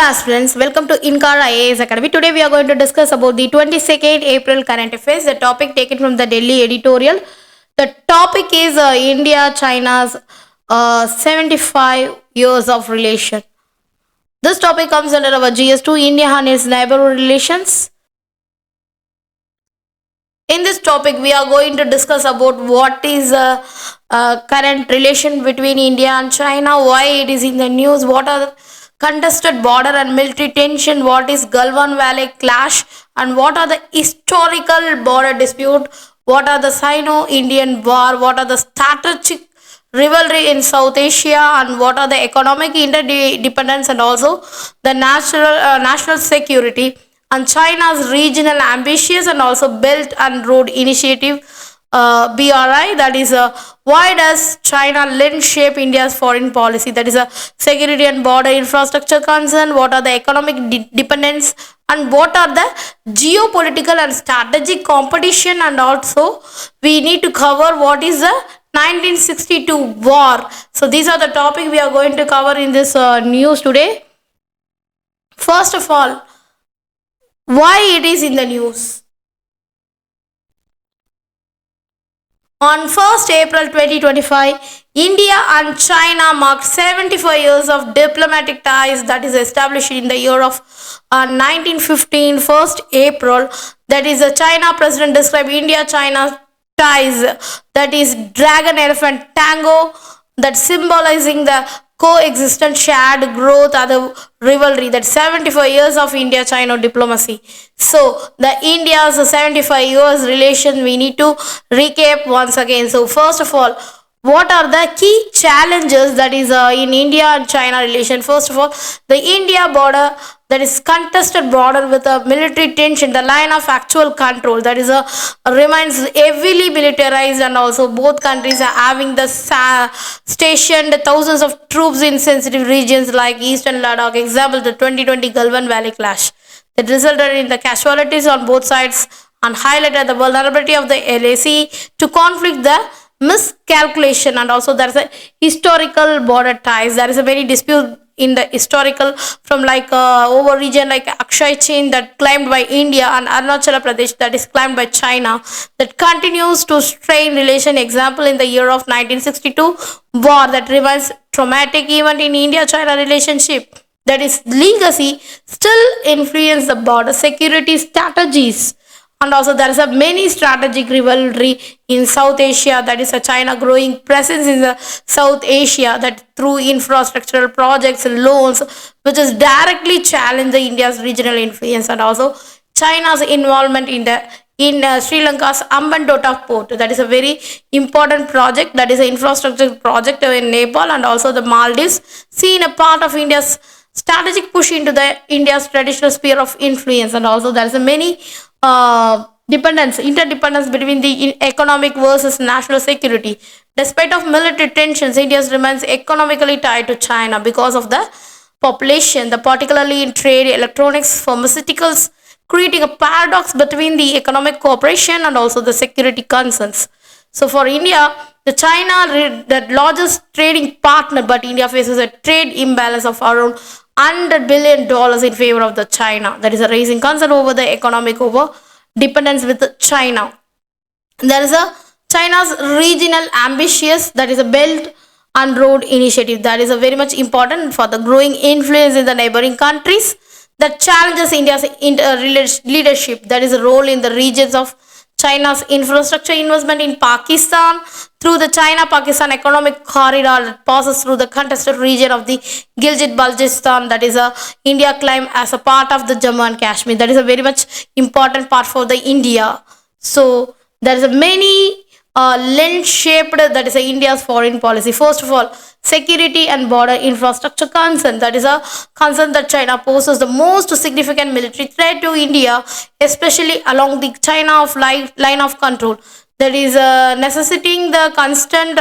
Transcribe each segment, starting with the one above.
aspirants, welcome to Inkar IAS Academy. Today we are going to discuss about the 22nd April current affairs. The topic taken from the Delhi Editorial. The topic is India-China's 75 years of relation. This topic comes under our GS2, India and its neighborhood relations. In this topic, we are going to discuss about what is current relation between India and China, why it is in the news, what are contested border and military tension, what is Galwan Valley clash, and what are the historical border dispute, what are the Sino-Indian war, what are the strategic rivalry in South Asia, and what are the economic interdependence and also the national security, and China's regional ambitions and also Belt and Road Initiative BRI, that is why does China lend shape India's foreign policy, that is a security and border infrastructure concern, what are the economic dependence, and what are the geopolitical and strategic competition, and also we need to cover what is the 1962 war. So these are the topic we are going to cover in this news today. First of all, why it is in the news. On 1st April 2025, India and China marked 75 years of diplomatic ties, that is established in the year of 1915, 1st April. That is, the China president described India-China ties, that is dragon elephant tango, that symbolizing the coexistence, shared growth, and the rivalry, that 75 years of India-China diplomacy. So the India's 75 years relation we need to recap once again. So first of all, what are the key challenges that is in India and China relation? First of all, the India border, that is contested border with a military tension, the line of actual control, that is remains heavily militarized, and also both countries are having the stationed thousands of troops in sensitive regions like eastern Ladakh. Example, the 2020 Galwan Valley clash that resulted in the casualties on both sides and highlighted the vulnerability of the LAC to conflict, the miscalculation, and also there is a historical border ties. There is a very dispute in the historical from like over region like Akshay chain that claimed by India and Arunachal Pradesh that is claimed by China that continues to strain relation. Example, in the year of 1962 war that remains traumatic event in India-China relationship, that is legacy still influence the border security strategies. And also there is a many strategic rivalry in South Asia, that is a China growing presence in the South Asia that through infrastructural projects and loans which is directly challenge the India's regional influence, and also China's involvement in Sri Lanka's Hambantota port, that is a very important project, that is an infrastructure project in Nepal, and also the Maldives seen a part of India's strategic push into the India's traditional sphere of influence. And also there is a many interdependence between the economic versus national security. Despite of military tensions, India remains economically tied to China because of the population, particularly in trade, electronics, pharmaceuticals, creating a paradox between the economic cooperation and also the security concerns. So for India, the China, the largest trading partner, but India faces a trade imbalance of around $100 billion in favor of the China. That is a raising concern over the economic over dependence with China. There is a China's regional ambitious, that is a Belt and Road Initiative, that is a very much important for the growing influence in the neighboring countries that challenges India's leadership, that is a role in the regions of China's infrastructure investment in Pakistan through the China-Pakistan economic corridor that passes through the contested region of the Gilgit-Baltistan, that is a India claim as a part of the Jammu and Kashmir. That is a very much important part for the India. So there is a many lens-shaped, that is India's foreign policy. First of all, security and border infrastructure concern, that is a concern that China poses the most significant military threat to India, especially along the China of line of control, that is necessitating the constant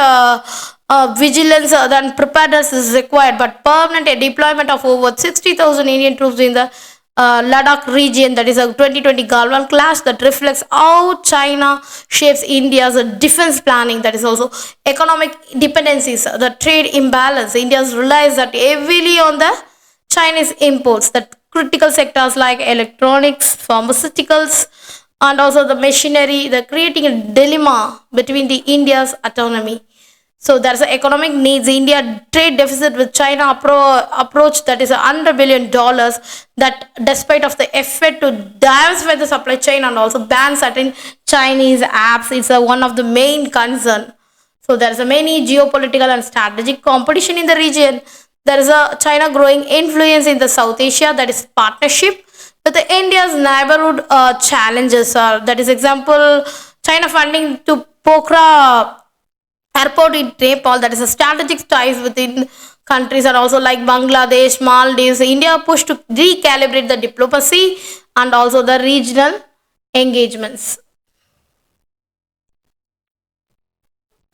vigilance and preparedness is required, but permanent deployment of over 60,000 Indian troops in the Ladakh region, that is a 2020 Galwan clash that reflects how China shapes India's defense planning. That is also economic dependencies, the trade imbalance. India relies that heavily on the Chinese imports, that critical sectors like electronics, pharmaceuticals, and also the machinery, they're creating a dilemma between the India's autonomy. So there's an economic needs. India trade deficit with China approach that is $100 billion. That despite of the effort to diversify the supply chain and also ban certain Chinese apps, it's one of the main concern. So there's a many geopolitical and strategic competition in the region. There is a China growing influence in the South Asia, that is partnership with the India's neighborhood challenges. That is example China funding to Pokhara airport in Nepal, that is a strategic ties within countries, and also like Bangladesh, Maldives. India pushed to recalibrate the diplomacy and also the regional engagements.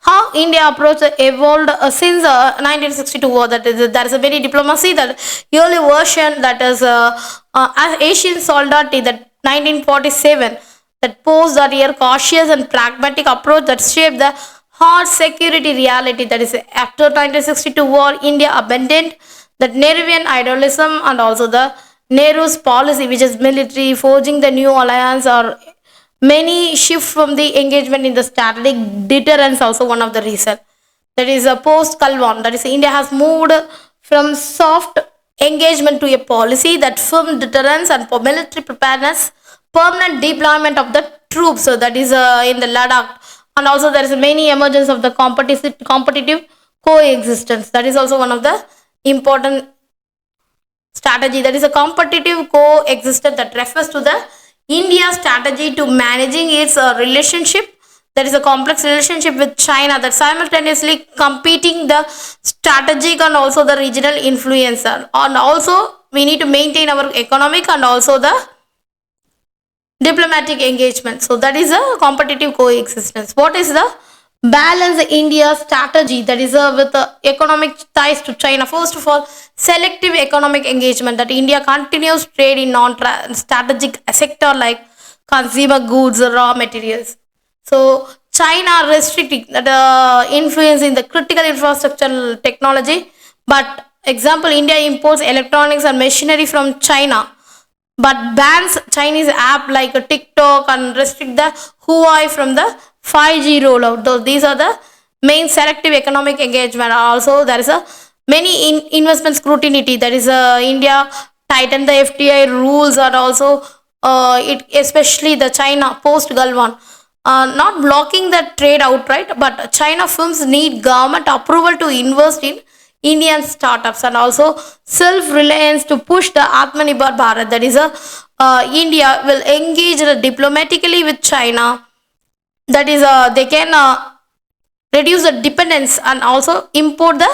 How India approach evolved since 1962 war. That is, there is a very diplomacy. That early version, that is Asian solidarity, that 1947, that posed a real cautious and pragmatic approach that shaped the hard security reality. That is, after 1962 war, India abandoned that Nehruvian idealism and also the Nehru's policy, which is military, forging the new alliance, or many shift from the engagement in the strategic deterrence, also one of the reason. That is a post Kalwan, that is India has moved from soft engagement to a policy that firm deterrence and for military preparedness, permanent deployment of the troops. So that is in the Ladakh, and also there is many emergence of the competitive coexistence. That is also one of the important strategy. That is a competitive coexistence that refers to the India's strategy to managing its relationship. That is a complex relationship with China, that simultaneously competing the strategic and also the regional influencer. And also we need to maintain our economic and also the diplomatic engagement. So that is a competitive coexistence. What is the balance India strategy? That is with economic ties to China. First of all, selective economic engagement, that India continues trade in non-strategic sector like consumer goods, raw materials. So China restricting that influence in the critical infrastructure technology. But example, India imports electronics and machinery from China, but bans Chinese app like a TikTok and restrict the Huawei from the 5G rollout. Though these are the main selective economic engagement. Also, there is a many investment scrutiny. That is India tighten the FDI rules, and also it especially the China post Galwan. Not blocking the trade outright, but China firms need government approval to invest in Indian startups, and also self-reliance to push the Atmanirbhar Bharat. That is India will engage diplomatically with China. That is they can reduce the dependence and also import the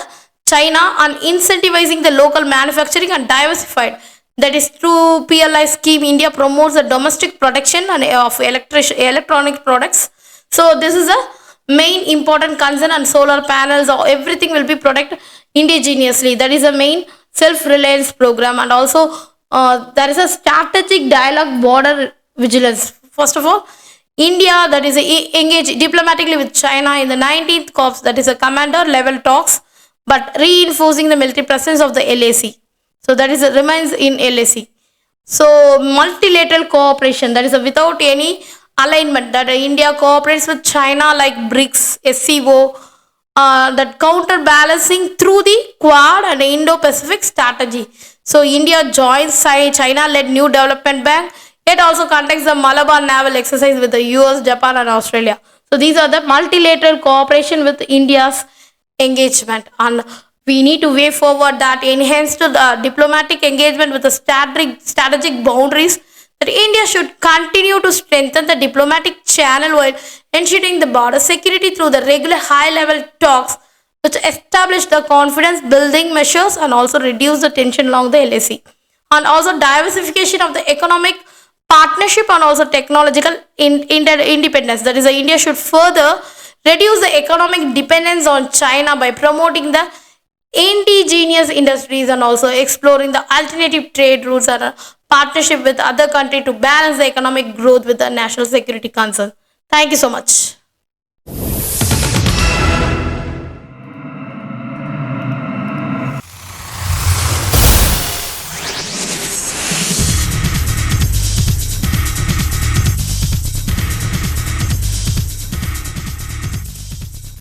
China, and incentivizing the local manufacturing and diversified. That is through PLI scheme, India promotes the domestic production and of electronic products. So this is a main important concern, and solar panels or everything will be produced indigenously. That is a main self-reliance program. And also there is a strategic dialogue, border vigilance. First of all, India, that is engage diplomatically with China in the 19th Corps, that is a commander level talks, but reinforcing the military presence of the LAC. So that is remains in LAC. So multilateral cooperation, that is without any alignment, that India cooperates with China like BRICS, SCO, that counterbalancing through the Quad and Indo-Pacific strategy. So India joins China-led New Development Bank. It also conducts the Malabar naval exercise with the US, Japan, and Australia. So these are the multilateral cooperation with India's engagement, and we need to way forward that enhanced diplomatic engagement with the strategic boundaries. That India should continue to strengthen the diplomatic channel while ensuring the border security through the regular high-level talks, which establish the confidence building measures and also reduce the tension along the LAC. And also diversification of the economic partnership and also technological independence. That is, India should further reduce the economic dependence on China by promoting the indigenous industries and also exploring the alternative trade routes and partnership with other countries to balance the economic growth with the national security concern. Thank you so much.